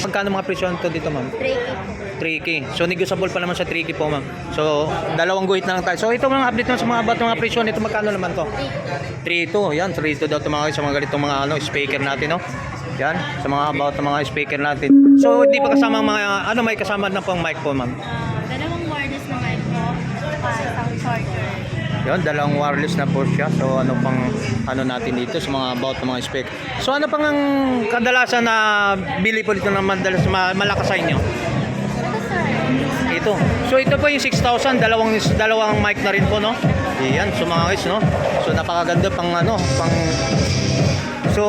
Magkano mga presyo nito dito, ma'am? 3K. So negotiable pa naman sa 3K po, ma'am. So dalawang guhit na lang tayo. So ito mga update naman sa mga about mga presyo nito, magkano naman to? 3.2. Yan, 3.2 daw ito mga sa mga ganitong mga speaker natin, no? Yan, sa mga about ng mga speaker natin. So hindi pa kasama mga may kasama na pong mic po, ma'am. Dalawang wireless na mic po, para isang charger. Yun, dalawang wireless na po siya. So ano pang natin dito sa mga about ng mga speaker. So ano pang ang kadalasan na bili po dito ng madalas malakas sa inyo? Ito. So ito po yung 6,000, dalawang mic na rin po, no? Iyan, so mga guys, no? So napakaganda pang So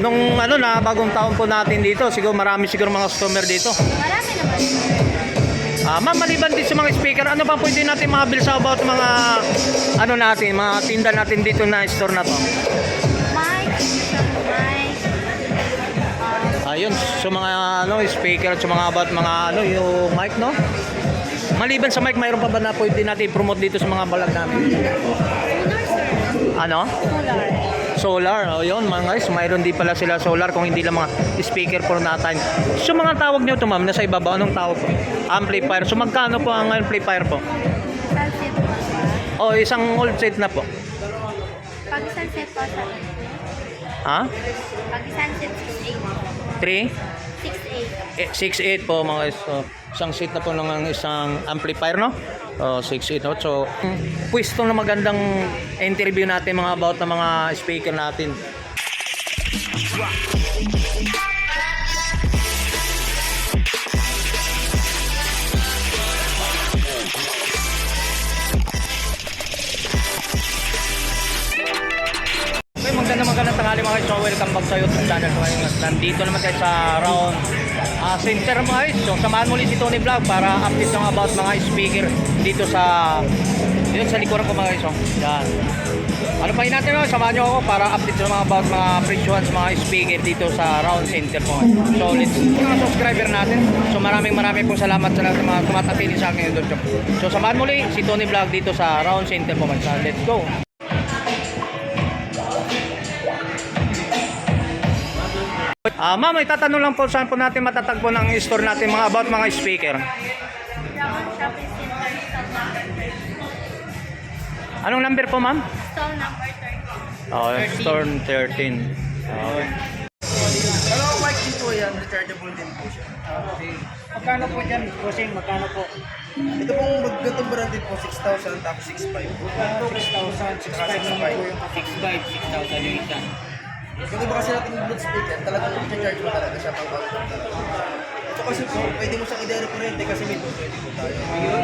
nung na bagong taon po natin dito, marami mga customer dito. Marami naman. Ma'am, maliban din sa mga speaker, ano pa pwede natin makabil sa about mga mga tinda natin dito na store na to? Mic. Ayun, so mga speaker at sa mga about mga yung mic, no? Maliban sa mic, mayroon pa ba na pwede natin i-promote dito sa mga vlog namin? Ano? Solar. O yun mga guys, mayroon din pala sila solar kung hindi lang mga speaker po natin. So mga tawag nyo ito, ma'am, nasa ibaba, anong tawag po? Amplifier. So magkano po ang amplifier po? Sunset po siya. O isang old set na po. Pag sunset po sa Ha? Pag sunset 3? 6.8. 6.8 po mga guys. So, isang set na po ng isang amplifier, no? 6.8, no? So pwesto na magandang interview natin mga about na mga speaker natin. Magandang tanghali mga guys. So welcome back sa YouTube channel. So nandito naman tayo sa Round Center mga guys. So samahan muli si Tony Vlog para update ng about mga speaker dito sa likuran ko mga guys. So yan. Ano pa natin mga, samahan nyo ako para update sa mga about mga presyohan sa mga speaker dito sa Round Center po. So let's mga subscriber natin. So maraming pong salamat sa lahat ng mga tumatapili sa akin YouTube. So samahan muli si Tony Vlog dito sa Round Center po mga. Let's go. Ma'am, may tatanong lang po saan po natin matatagpo ng store natin mga about mga speaker. Round Shopping Center, stall number 13. Anong number po, ma'am? Stall number 13. Store 13. Dalawang mic din po yan, rechargeable din po siya. Okay. Magkano po dyan, Bossing? Magkano po? Ito pong maggatong branded po, 6,000 tapos 6,500. 6,000, 6,500 po yung 6,000 yung isa. Kung iba kasi natin yung Bluetooth speaker, talagang i-charge mo talaga siya pang bago talaga. Ito kasi po, pwede mo siyang i-direct kurente kasi may 220 po tayo. Ayun,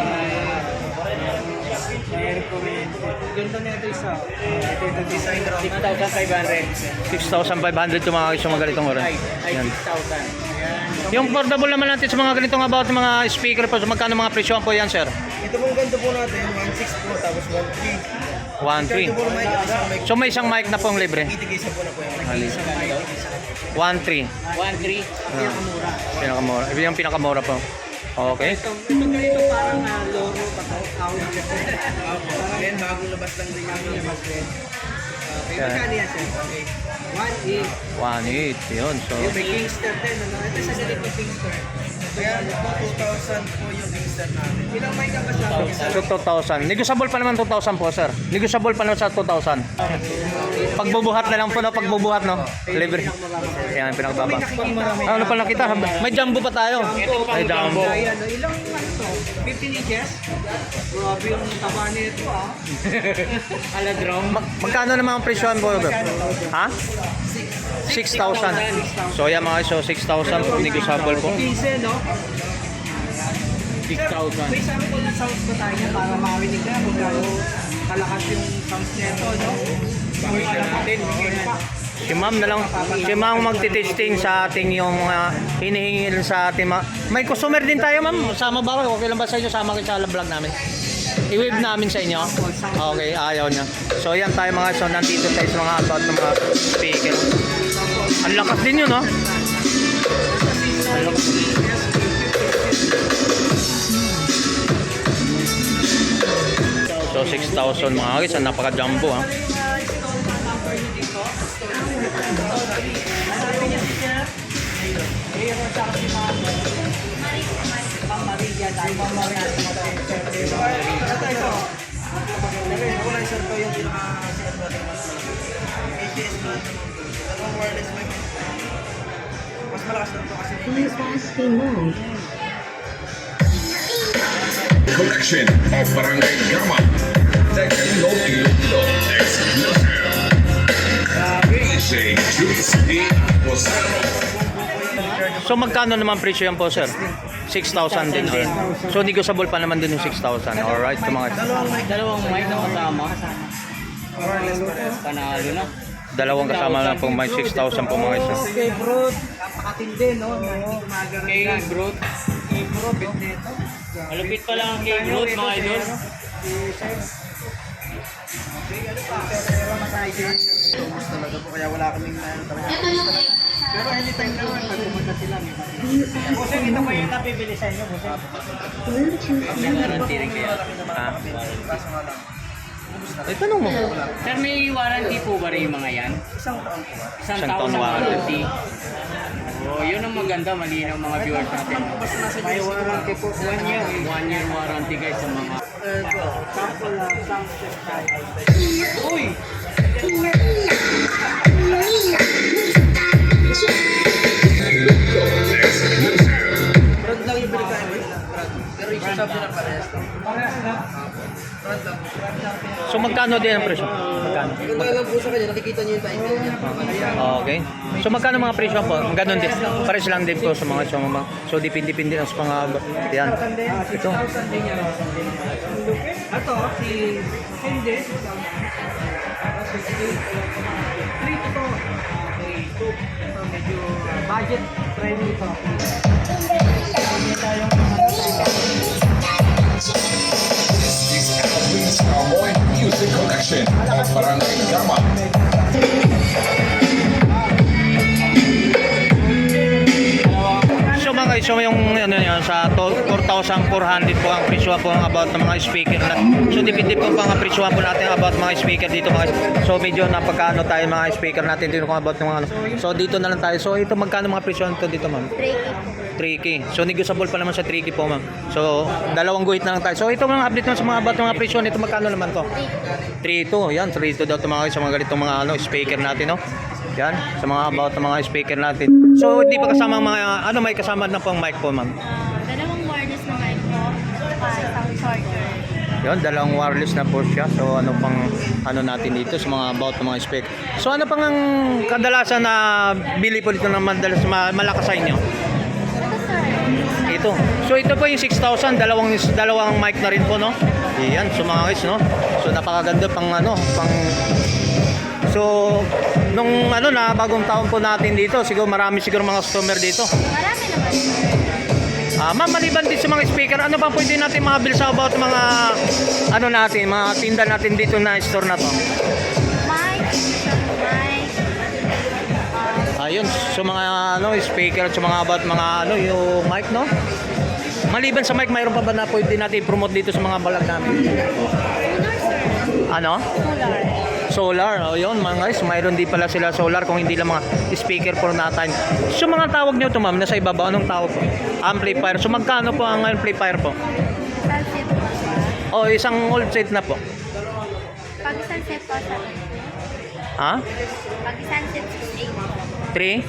may recommend. Ganda na ito isa. Ito yung design round. 6,500. 6,500 yung mga isang ganitong oras. Ay, Yan. 6,000. Ayan. Yung portable naman natin sa mga ganitong about mga speaker po, so magkano mga presyohan po yan, sir? Ito pong ganito po natin, 1.6 po, tapos 1.3. 1.3. Rechargeable mic at isang mic. So may isang mic na pong libre. Itigisa po na po yung mic. 1.3. 1,300. Pinakamura. Pinakamura. Yung pinakamura po. Okay. Ito ganito parang logo pa to. Then, bagong labas lang din yung labas din. Okay, Yan. magkano yan sir? Okay. 1.8. 1.8. Yun. So, May Kingston din. Ito sa ganito Kingston. Kaya po 2,000 po yung Kingston natin. Ilang mic ang kasama? so 2,000. Negotiable pa naman 2,000 po, sir. Negotiable pa naman sa 2,000. Pagbubuhat na lang po, no? Pagbubuhat, no? Libre. Yan, pinakababa. Ano pa nakita? May jumbo pa tayo. May jumbo. Ayan, ilang to? 15 inches? Grabe yung taba nito Aladrong. Magkano naman ang presyohan po? Ha? 6,000. So yan mga so 6,000 po negotiable po. 15, no? 6,000. May sabi ko ng sounds ba tayo para marinig na kung gano'n kalakas yung sounds nito, no? Pakita natin. Si ma'am na lang, si ma'am magti-testing sa ating yung hinihingi sa ating may customer din tayo, ma'am. Sama ba kayo? Okay lang ba sa inyo? Sama kayo sa vlog namin. I-wave namin sa inyo. Okay, ayaw niya. So yan tayo mga so nandito tayo sa mga about ng mga speaker. Ang lakas din yun, no? Ang lakas. So 6,000 mga guys, napaka-jumbo ha. Dalawang wireless mic. Mas malakas na ito kasi Collection of Barangay Gama. Techno Iloilo exclusive. DJ Juice D. Posero. So magkano naman presyo yan po, sir? 6,000 din. Alright. So negotiable pa naman din yung 6,000. Alright, so mga Dalawang mic na kasama. wireless pa rin. Panalo na. dalawang kasama lang pong may 6,000 po mga isa. Okay, bro. Napakatindi, no? Kay bro. Kay bro, bit nito. Malupit pa lang ang kay bro, mga idol. Ubus talaga po, kaya wala kaming na talaga. Pero anytime naman, pag pumunta sila, may Kasi ito pa yung napibili sa inyo, boss. Ah. kaso nga lang. Ay, tanong mo. Sir, may warranty po ba rin yung mga yan? Isang taon po. Isang Isang taon taon na warranty. warranty. Oh, yun ang maganda, malinaw mga viewers natin. May warranty po, 1 year. 1 year warranty guys sa mga... Sample lang, sample tayo. Uy! Brand lang yung binigay mo. Pero yung sabi na parehas. Brand lang. So magkano din ang presyo? Magkano? Kung lang po sa kanya, nakikita niyo yung title niya. Okay. So magkano mga presyo po? Ganon din. Pares lang din po sa mga mga. So dipindi-pindi lang sa mga yan. Ito. Ito, si Hindi. Treat ito. Okay, ito. Ito, medyo budget friendly ito. Hindi tayong This is Applebee's Cowboy Music Collection of Barangay Gama. So mga guys, so yung ano yan, sa 4,400 po ang presyo po about ng mga speaker na. So depende po ang presyo po natin about mga speaker dito mga. So medyo napagkano tayo mga speaker natin dito kung about ng mga ano. So dito na lang tayo. So ito magkano mga presyo nito dito ma'am? 3K. So negotiable pa naman sa 3K po ma'am. So dalawang guhit na lang tayo. So ito mga update naman sa mga about ng mga presyo nito magkano naman to? 3.2. Yan, 3.2 daw ito mga guys sa mga ganitong mga ano speaker natin no. Yan, sa mga about ng mga speaker natin. So hindi pa kasama ang mga ano may kasama na pong mic po ma'am. Dalawang wireless na mic po, isang charger. Yun, dalawang wireless na po siya. So ano pang ano natin dito sa mga about ng mga speaker. So ano pang ang kadalasan na bili po dito ng madalas malakas sa inyo? Ito sir, Ito. So ito po yung 6,000, dalawang mic na rin po no. Iyan, so mga guys no. So napakaganda pang ano, pang so nung ano na bagong taon po natin dito, siguro marami siguro mga customer dito. marami naman sir. Ma'am, maliban din sa mga speaker, ano bang pwede natin makabil sa about mga ano natin, mga tinda natin dito na store na to? Mic, mic, Ayun, so mga ano speaker at sa mga about mga ano yung mic no? Maliban sa mic, mayroon pa ba na pwede natin i-promote dito sa mga vlog namin? solar sir, Ano? solar. Solar, o yun mga guys, mayroon din pala sila solar kung hindi lang mga speaker po natin. So mga tawag nyo to ma'am, nasa ibabaw, anong tawag po? Amplifier. So magkano po ang amplifier po? Isang set po sir. O isang old set na po. Pag isang set po sir, Ha? pag isang set 3?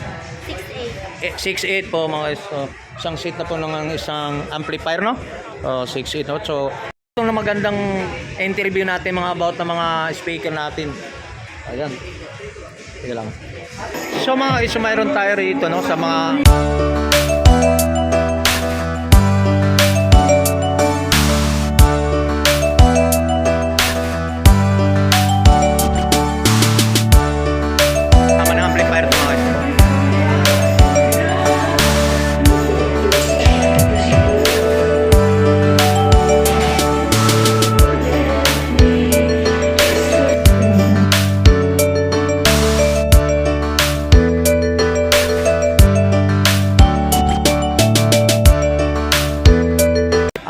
6'8". 6'8 po mga guys. So, isang set na po ng isang amplifier no? O 6'8 no? So ito na magandang interview natin mga about na mga speaker natin. Ayan. Sige lang. So mga guys, so mayroon tayo rito no sa mga tama ng amplifier to mga guys.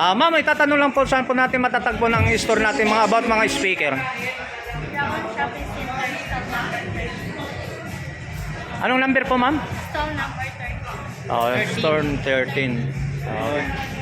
Ma'am, may tatanong lang po saan po natin matatagpo ng store natin mga about mga speaker. Round shopping center, stall number 13. Anong number po ma'am? Stall number 13. Oh, store 13. Okay.